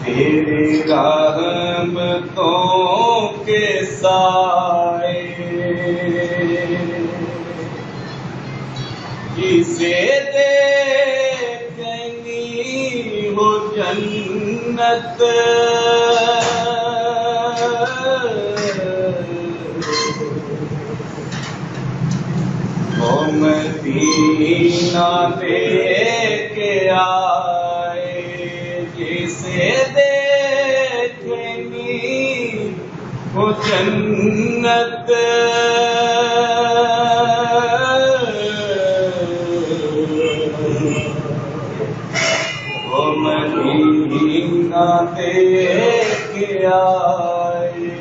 تیری رحمتوں کے سائے جسے دیکھنی ہو جنت وہ مدینہ دیکھ کے آئے جسے دیکھنی ہو جنت وہ مدینہ دیکھ کے آئے